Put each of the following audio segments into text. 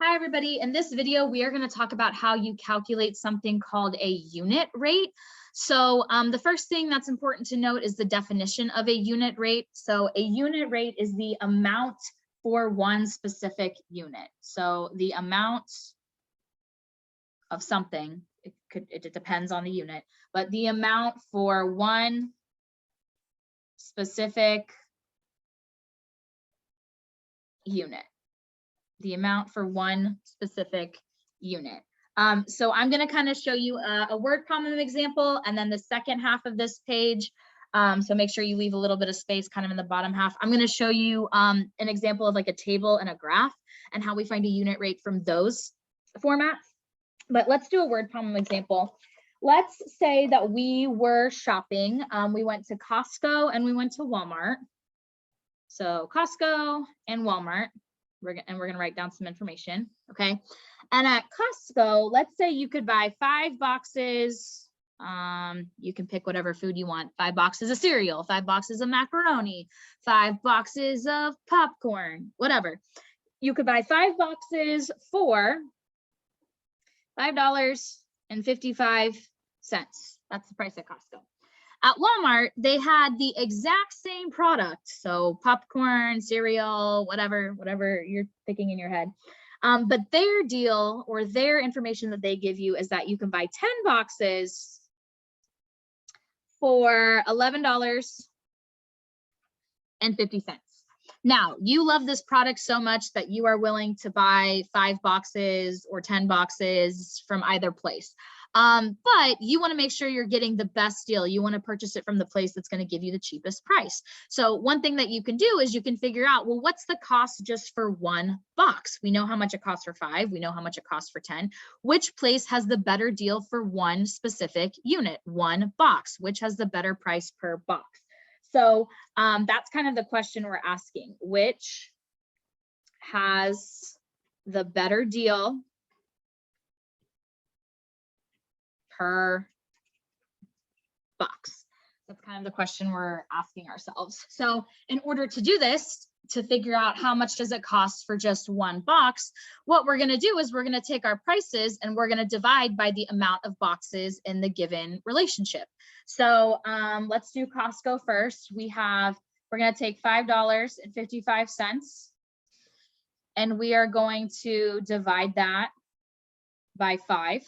Hi, everybody. In this video, we are going to talk about how you calculate something called a unit rate. So the first thing that's important to note is the definition of a unit rate. So a unit rate is the amount for one specific unit. So the amount of something, it depends on the unit, but the amount for one specific unit. The amount for one specific unit. So I'm going to kind of show you a word problem example, and then the second half of this page. So make sure you leave a little bit of space kind of in the bottom half. I'm going to show you an example of like a table and a graph and how we find a unit rate from those formats. But let's do a word problem example. Let's say that we were shopping. We went to Costco and we went to Walmart. So Costco and Walmart. We're going to write down some information, okay? And at Costco, let's say you could buy 5 boxes. You can pick whatever food you want. 5 boxes of cereal, 5 boxes of macaroni, 5 boxes of popcorn, whatever. You could buy 5 boxes for $5.55. That's the price at Costco. At Walmart, they had the exact same product. So popcorn, cereal, whatever you're picking in your head. But their deal or their information that they give you is that you can buy 10 boxes for $11.50. Now, you love this product so much that you are willing to buy 5 boxes or 10 boxes from either place. But you want to make sure you're getting the best deal. You want to purchase it from the place that's going to give you the cheapest price. So one thing that you can do is you can figure out, well, what's the cost just for 1 box? We know how much it costs for 5. We know how much it costs for 10. Which place has the better deal for one specific unit, 1 box? Which has the better price per box? So that's kind of the question we're asking. Which has the better deal per box? That's kind of the question we're asking ourselves. So in order to do this, to figure out how much does it cost for just 1 box, what we're going to do is we're going to take our prices and we're going to divide by the amount of boxes in the given relationship. So let's do Costco first. We're going to take $5.55 and we are going to divide that by 5.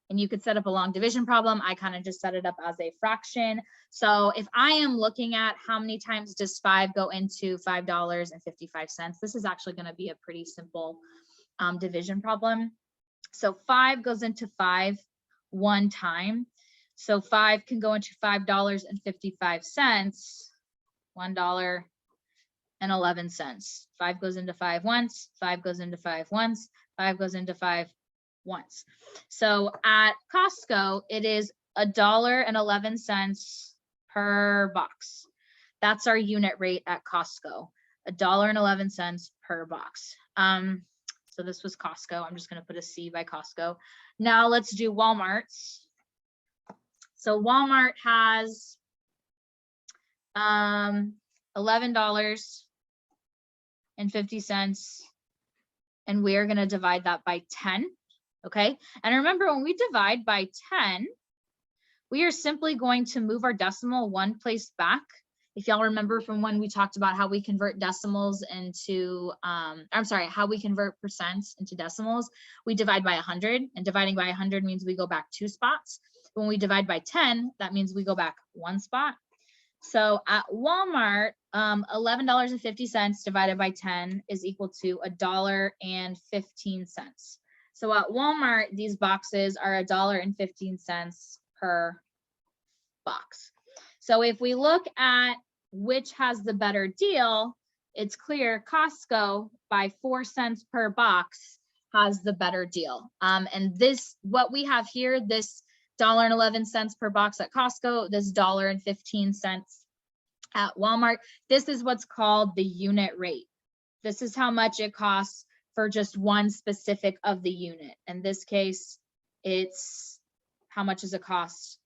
And you could set up a long division problem. I kind of just set it up as a fraction. So if I am looking at how many times does 5 go into $5.55, this is actually going to be a pretty simple division problem. So 5 goes into 5 1 time. So 5 can go into $5.55, $1.11. 5 goes into 5 once, 5 goes into 5 once, 5 goes into 5 once. So at Costco, it is $1.11 per box. That's our unit rate at Costco, $1.11 per box. So this was Costco. I'm just going to put a C by Costco. Now let's do Walmart's. So Walmart has $11.50, and we are going to divide that by 10. Okay, and remember, when we divide by 10, we are simply going to move our decimal 1 place back. If y'all remember from when we talked about how we convert decimals into, how we convert percents into decimals, we divide by 100, and dividing by 100 means we go back 2 spots. When we divide by 10, that means we go back 1 spot. So at Walmart, $11.50 divided by 10 is equal to $1.15. So at Walmart, these boxes are $1.15 per box. So if we look at which has the better deal, it's clear Costco by 4 cents per box has the better deal. And this, what we have here, this $1.11 per box at Costco, this $1.15 at Walmart, this is what's called the unit rate. This is how much it costs for just one specific of the unit. In this case, it's how much does it cost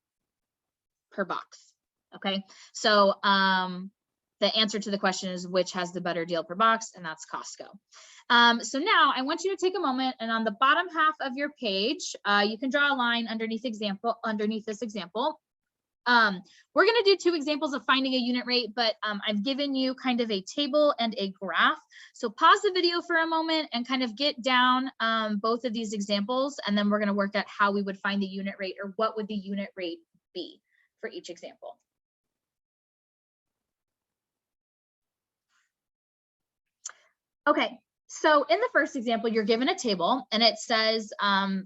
per box. Okay, so the answer to the question is which has the better deal per box, and that's Costco. So now I want you to take a moment, and on the bottom half of your page, you can draw a line underneath this example. We're going to do 2 examples of finding a unit rate, but I've given you kind of a table and a graph. So pause the video for a moment and kind of get down both of these examples, and then we're going to work out how we would find the unit rate, or what would the unit rate be for each example. Okay, so in the first example, you're given a table and it says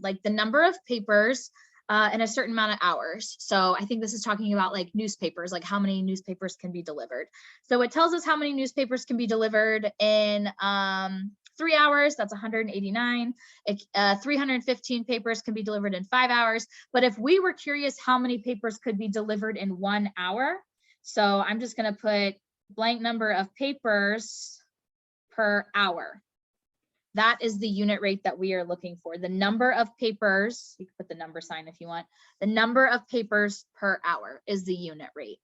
like the number of papers in a certain amount of hours. So I think this is talking about like newspapers, like how many newspapers can be delivered. So it tells us how many newspapers can be delivered in 3 hours, that's 189. 315 papers can be delivered in 5 hours. But if we were curious how many papers could be delivered in 1 hour, so I'm just gonna put blank number of papers per hour. That is the unit rate that we are looking for. The number of papers, you can put the number sign if you want, the number of papers per hour is the unit rate.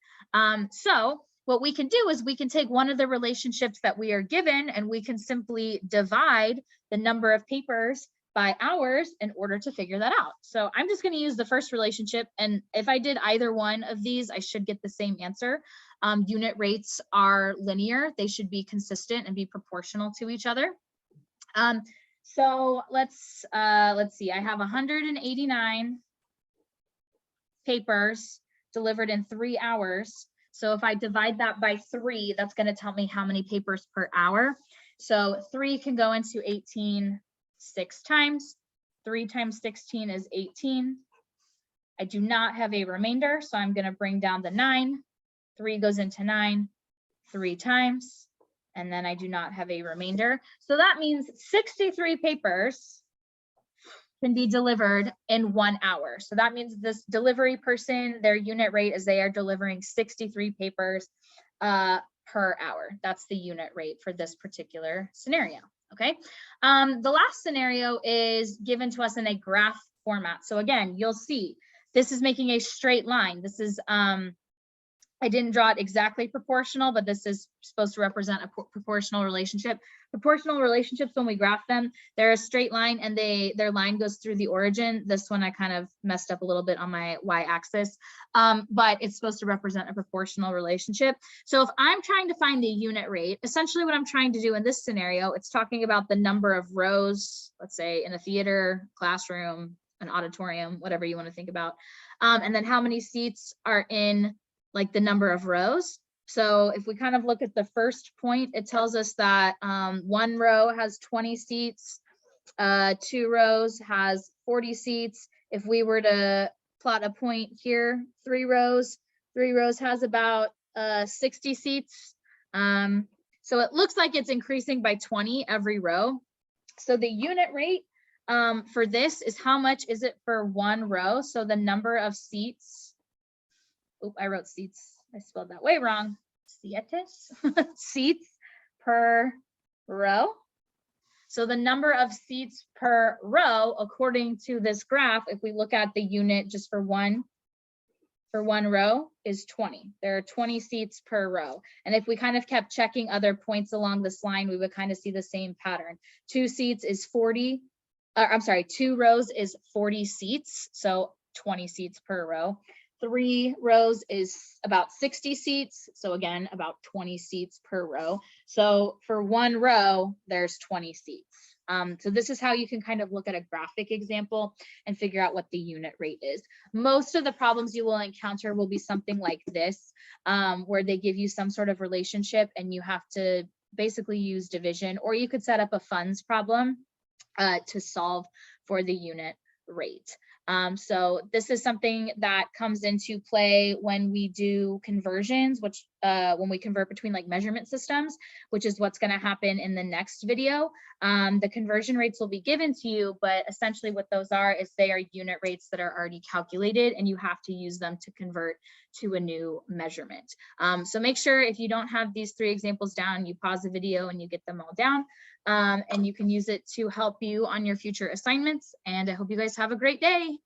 So what we can do is we can take one of the relationships that we are given and we can simply divide the number of papers by hours in order to figure that out. So I'm just going to use the first relationship, and if I did either one of these, I should get the same answer. Unit rates are linear. They should be consistent and be proportional to each other. So let's see, I have 189 papers delivered in 3 hours. So if I divide that by 3, that's going to tell me how many papers per hour. So 3 can go into 18 6 times. 3 times 16 is 18. I do not have a remainder, so I'm going to bring down the 9. 3 goes into 9 3 times, and then I do not have a remainder. So that means 63 papers can be delivered in 1 hour. So that means this delivery person, their unit rate is they are delivering 63 papers per hour. That's the unit rate for this particular scenario. Okay. The last scenario is given to us in a graph format. So again, you'll see this is making a straight line. This is I didn't draw it exactly proportional, but this is supposed to represent a proportional relationship. Proportional relationships, when we graph them, they're a straight line and their line goes through the origin. This one I kind of messed up a little bit on my y-axis, but it's supposed to represent a proportional relationship. So if I'm trying to find the unit rate, essentially what I'm trying to do in this scenario, it's talking about the number of rows, let's say in a theater, classroom, an auditorium, whatever you want to think about, and then how many seats are in like the number of rows. So if we kind of look at the first point, it tells us that 1 row has 20 seats, 2 rows has 40 seats. If we were to plot a point here, 3 rows has about 60 seats. So it looks like it's increasing by 20 every row. So the unit rate for this is how much is it for 1 row? So the number of seats, oh, I wrote seats. I spelled that way wrong. Seats per row. So the number of seats per row, according to this graph, if we look at the unit just for one row, is 20. There are 20 seats per row. And if we kind of kept checking other points along this line, we would kind of see the same pattern. 2 seats is 40. I'm sorry, 2 rows is 40 seats. So 20 seats per row. 3 rows is about 60 seats. So again, about 20 seats per row. So for 1 row, there's 20 seats. So this is how you can kind of look at a graphic example and figure out what the unit rate is. Most of the problems you will encounter will be something like this, where they give you some sort of relationship and you have to basically use division, or you could set up a funds problem to solve for the unit rate. So this is something that comes into play when we do conversions, which when we convert between like measurement systems, which is what's going to happen in the next video. The conversion rates will be given to you, but essentially what those are is they are unit rates that are already calculated and you have to use them to convert to a new measurement. So make sure if you don't have these 3 examples down, you pause the video and you get them all down, and you can use it to help you on your future assignments. And I hope you guys have a great day.